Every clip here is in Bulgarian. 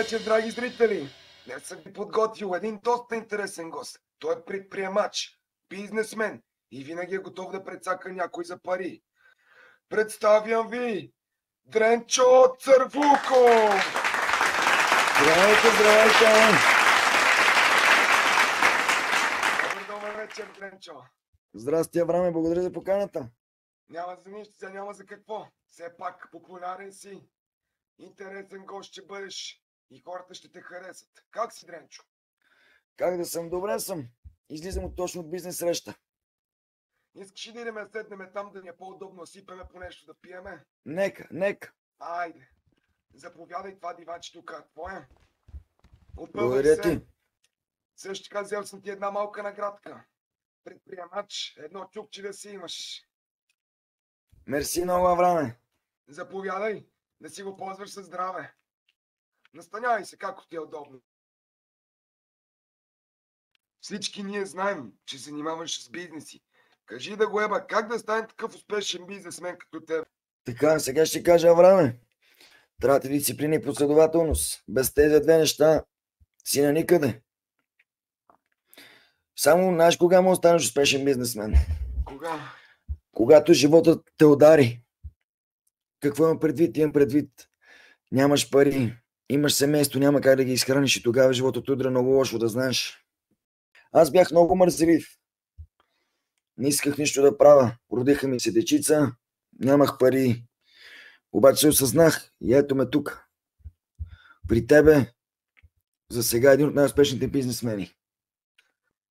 вечер, драги зрители! Днес съм ви подготвил един доста интересен гост. Той е предприемач, бизнесмен и винаги е готов да прецака някой за пари. Представям ви Дренчо Цървуков! Здравейте, здравейте! Добър вечер, Дренчо! Здрасти, Авраме, благодаря за поканата. Няма за нищо, няма за какво. Все пак популярен си, интересен гост ще бъдеш и хората ще те харесат. Как си, Дренчо? Как да съм? Добре съм. Излизам точно от бизнес среща. Искаш ли да идем седнем там, да ни е по-удобно, сипеме по нещо да пиеме? Нека. Айде, заповядай, това диванче тук. Твое. Опъвай Благодаря се. ти. Също така взел съм ти една малка наградка. Предприемач, едно чукче да си имаш. Мерси много, Авраме. Заповядай, да си го ползваш със здраве. Настанявай се, както ти е удобно. Всички ние знаем, че се занимаваш с бизнеси. Кажи да го еба, как да стане такъв успешен бизнесмен като теб? Така, сега ще кажа, Авраме. Трябва ти дисциплина и последователност. Без тези две неща си на никъде. Само знаеш кога му останеш успешен бизнесмен? Кога? Когато животът те удари. Какво имам предвид? Имам предвид. Нямаш пари, имаш семейство, няма как да ги изхраниш и тогава животът удра много лошо, да знаеш. Аз бях много мързелив. Не исках нищо да правя. Родиха ми се дечица, нямах пари. Обаче се осъзнах и ето ме тук. При тебе, за сега един от най-успешните бизнесмени.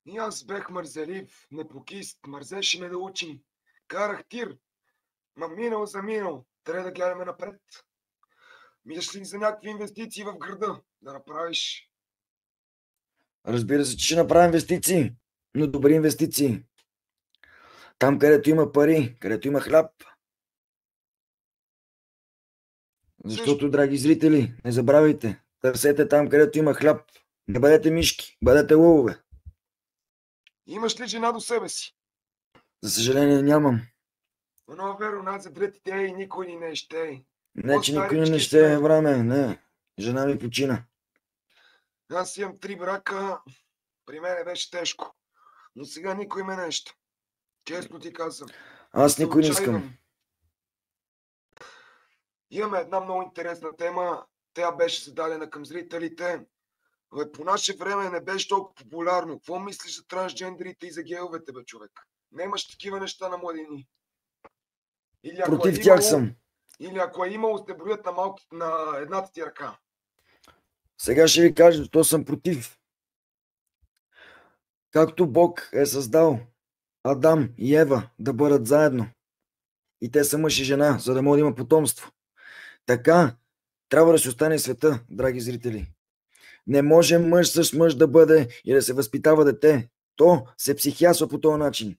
И аз бех мързелив, непокист, мързеше ме да учим. Карах тир. Ма минал за минал, трябва да гледаме напред. Мислиш ли за някакви инвестиции в града да направиш? Разбира се, че ще направя инвестиции, но добри инвестиции. Там, където има пари, където има хляб. Защото, драги зрители, не забравяйте, търсете там, където има хляб. Не бъдете мишки, бъдете лъвове. Имаш ли жена до себе си? За съжаление нямам. Но веро, нас за двете и никой ни не ще. Не, че никой не ще е време, не. Жена ми почина. Аз имам 3 брака, при мен беше тежко. Но сега никой ме нещо. Честно ти казвам. Аз никой не искам. Имаме една много интересна тема. Тя беше зададена към зрителите. По наше време не беше толкова популярно. Какво мислиш за трансджендерите и за гейовете, бе, човек? Нямаш такива неща на младини. Против тях съм. Или ако е имало, сте броят на едната ти ръка. Сега ще ви кажа, то съм против. Както Бог е създал Адам и Ева да бъдат заедно. И те са мъж и жена, за да може да има потомство. Така трябва да се остане света, драги зрители. Не може мъж с мъж да бъде и да се възпитава дете. То се психиасва по този начин.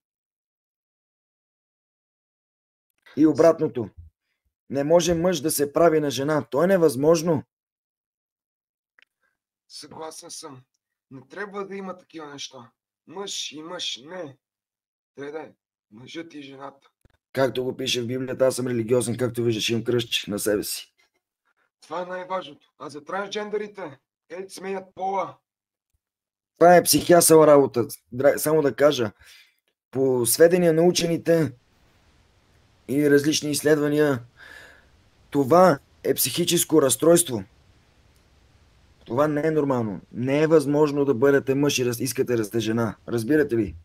И обратното. Не може мъж да се прави на жена. То е невъзможно. Съгласен съм. Не трябва да има такива неща. Мъж и мъж. Не. Трябва да е мъжът и жената. Както го пише в Библията, аз съм религиозен, както виждаш, имам кръстче на себе си. Това е най-важното. А за трансджендерите, където сменят пола. Това е психиасала работа. Само да кажа, по сведения на учените и различни изследвания, това е психическо разстройство. Това не е нормално. Не е възможно да бъдете мъж и да искате да сте жена. Разбирате ли?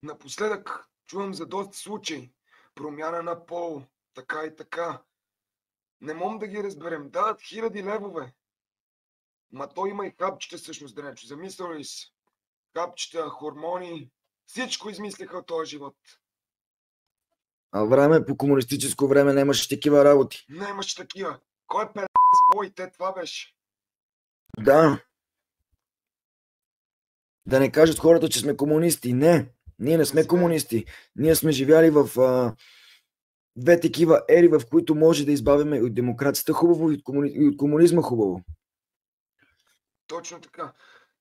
Напоследък чувам за доста случаи. Промяна на пол, така и така. Не мога да ги разберем. Дават 1000 левове. Ма то има и хапчета всъщност, Дренчо. Замислял ли си? Хапчета, хормони. Всичко измислиха от този живот. А време, по комунистическо време нямаше такива работи. Не имаш такива. Кой е с бой? Те това беше. Да. Да не кажат хората, че сме комунисти. Не. Ние не сме комунисти. Ние сме живяли в две такива ери, в които може да избавяме от демокрацията хубаво и от комунизма хубаво. Точно така.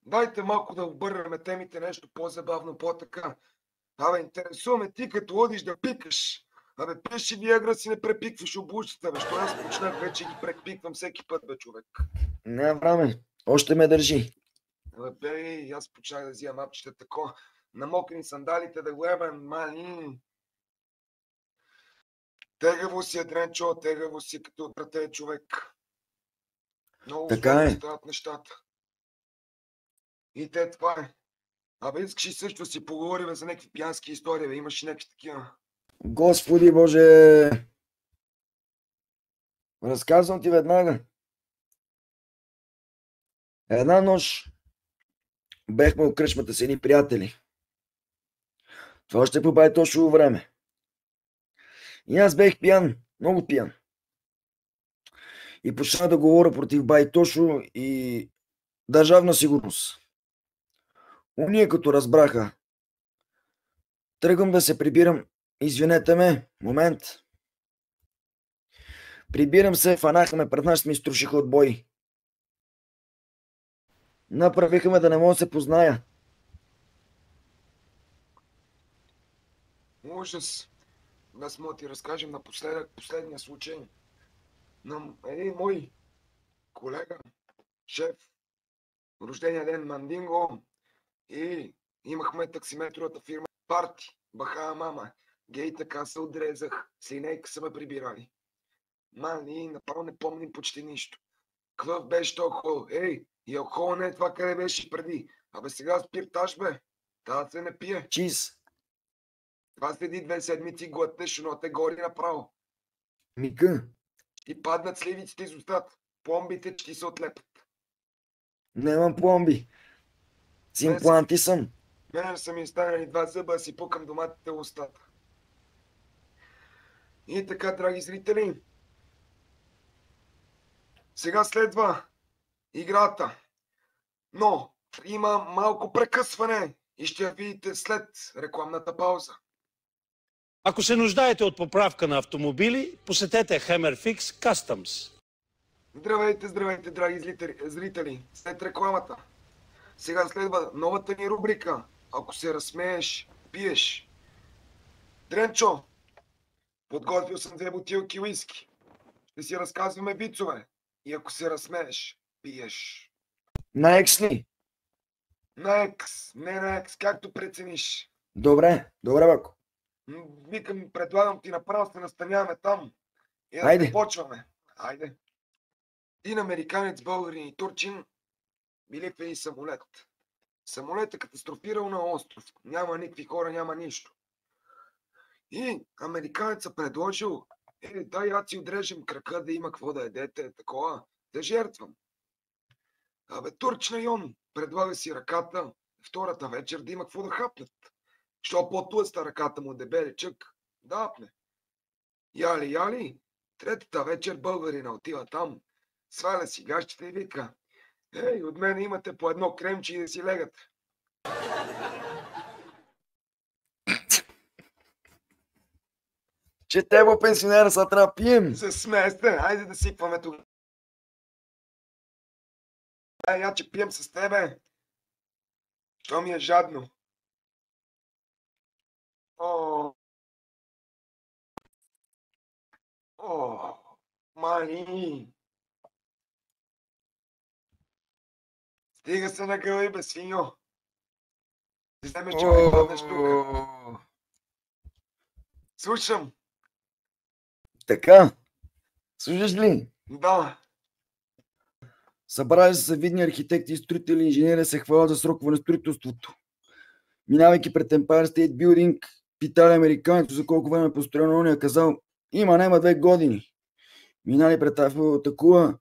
Дайте малко да обърнем темите нещо по-забавно, по-така. Абе, интересуваме ти, като одиш да пикаш. Абе, пиеш и Виагра си не препикваш обущата, бе. Що аз почнах вече ги препиквам всеки път, бе, човек. Няма време. Още ме държи. Абе, бе, и аз почнах да взимам апчета тако. Намокни сандалите да го ебам, мани. Тегаво си е, Дренчо, тегаво си като отрате човек. Много Така зле е. ми стават нещата. И те това е. Абе, искаш и също да си поговорим за някакви пиянски истории, бе. Имаш и някакви такива. Господи Боже! Разказвам ти веднага. Една нощ бехме у кръчмата с едни приятели. Това още по байтошово време. И аз бех пиян, много пиян. И почна да говоря против Байтошо и Държавна сигурност. Уния като разбраха. Тръгвам да се прибирам. Извинете ме, момент. Прибирам се, фанаха ме пред нас, ми струшиха от бой. Направиха ме да не мога да се позная. Ужас. Аз мога да ти разкажем напоследък последния случай на един мой колега, шеф, рождения ден Мандинго, и имахме таксиметровата фирма Парти. Баха мама. Гей така се отрезах. С линейка са ме прибирали. Ние направо не помним почти нищо. Какъв беше то алкохол? Ей, и алкохол не е това къде беше преди. Абе сега спиртаж, бе. Та се не пие. Чиз. Това следи 2 седмици глътнеш, но те гори направо. Мика. Ти паднат сливиците из устата. Пломбите ще ти се отлепят. Нямам пломби. С импланти съм. Мене са ми станали 2 зъба, си пукам доматите в устата. И така, драги зрители, сега следва играта. Но има малко прекъсване и ще я видите след рекламната пауза. Ако се нуждаете от поправка на автомобили, посетете Hammerfix Customs. Здравейте, здравейте, драги зрители, след рекламата. Сега следва новата ни рубрика. Ако се разсмееш, пиеш. Дренчо, подготвил съм 2 бутилки уиски. Ще си разказваме вицове. И ако се разсмееш, пиеш. На екс ли? На екс, не на екс, както прецениш. Добре, добре, бако. Викам, предлагам ти направо се настаняваме там. И да Айде. започваме. Айде. Един американец, българин и турчин били в един самолет. Самолет е катастрофирал на остров. Няма никакви хора, няма нищо. И американецът предложил, дай аз си отрежем крака да има какво да едете, такова, да жертвам. Абе, турчна и он предлага си ръката, втората вечер да има какво да хапнат. Що по-тлъста ръката му, дебеличък, да хапне. Яли, третата вечер българина отива там, сваля си гащите и вика, от мен имате по едно кремче и да си легате. Че тебе пенсионера са трябва да пием. Засмее се, айде да сипваме тук. Я че пием с тебе. Що ми е жадно. О, мани. Стига се на гъла и бе, свиньо. Ти вземеш чай и паднеш тук. Слушам. Така. Слушаш ли? Да. Събрали се видни архитекти, строители, инженери се хвалят за срокове на строителството. Минавайки пред Empire State Building, питали американец за колко време е построено, он е казал, няма 2 години. Минали пред Афелата кула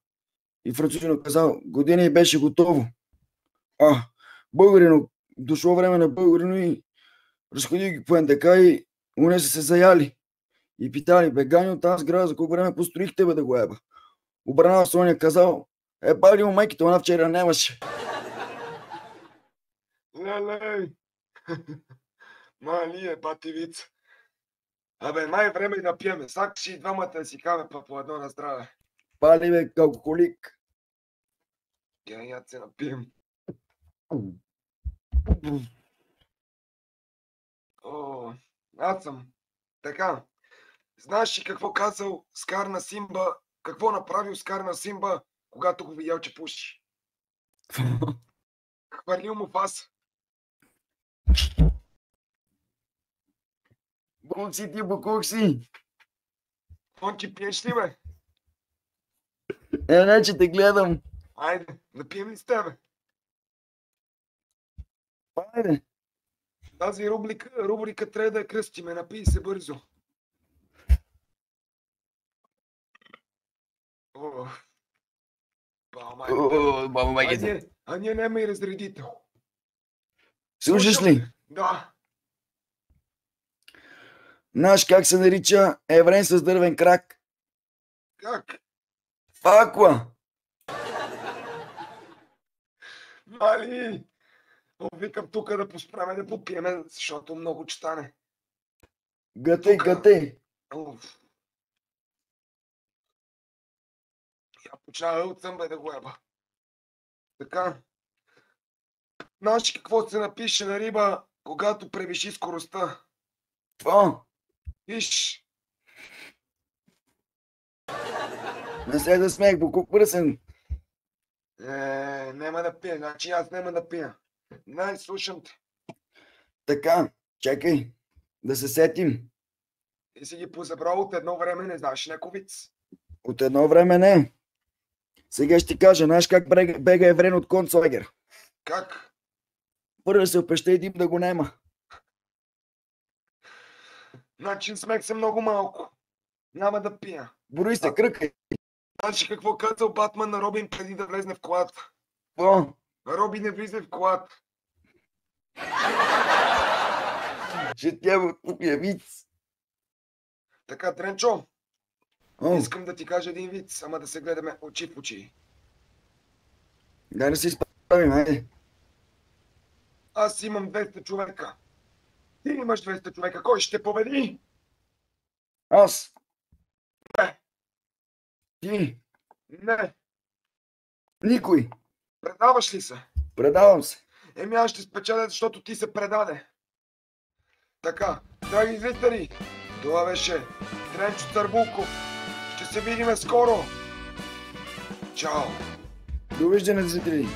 и французино казал, година и беше готово. Българино, дошло време на българино и разходи ги по НДК и уне са се заяли. И питали, бе, Гани от тази сграда, за колко време построихте, бе, да го еба. Обранал се, он е казал, бали му майките, она вчера нямаше. Лелей. Мали е, бати вица. Абе, май време и да пиеме. Сакаш и двамата да си каме по едно на здраве. Пали, бе, алкохолик. Я се напием. Аз съм. Така. Знаеш ли какво казал Скар на Симба? Какво направил Скар на Симба, когато го видял, че пуши? Хвърлил му фас. Бук си ти, букук си. Фончи, пиеш ли, бе? Не, че те гледам. Айде, напием ли с тебе? Айде. Тази рубрика трябва да я кръстиме. Напий се бързо. О, Баба майките. а ние няма и разредител. Слушаш ли? Да. Знаеш как се нарича еврей с дървен крак? Как? Факла. Мали! Викам тук да посправяме да попиеме, защото много че стане. Гътей, Тука. гътей. Уф. Я почнава от съм, бе, да го еба. Така. Знаеш какво се напише на риба, когато превиши скоростта? Какво? Виж. Не се да смех, букук пръсен. Няма да пия, значи аз няма да пия. Най, слушам те. Така, чакай. Да се сетим. Ти си ги позабрал от едно време, не знаеш някой виц. От едно време не. Сега ще ти кажа, знаеш как бега еврен от концлагер. Как? Първо се опеща и дим да го нема. Значи смех се много малко. Няма да пия. Брои се, кръкай. Значи какво казал Батман на Робин преди да влезне в колата? Какво? Роби не влиза в колата. Ще тя купия виц. Така, Тренчо, О, искам да ти кажа един виц, ама да се гледаме очи в очи. дай да се изправим, айде. Аз имам 200 човека. Ти имаш 200 човека. Кой ще победи? Аз. Не. Ти. Не. Никой. Предаваш ли се? Предавам се. Еми аз ще спечеля, защото ти се предаде. Така, драги зрители, това беше Тренчо Църбулков. Ще се видим скоро. Чао! Довиждане, зрители.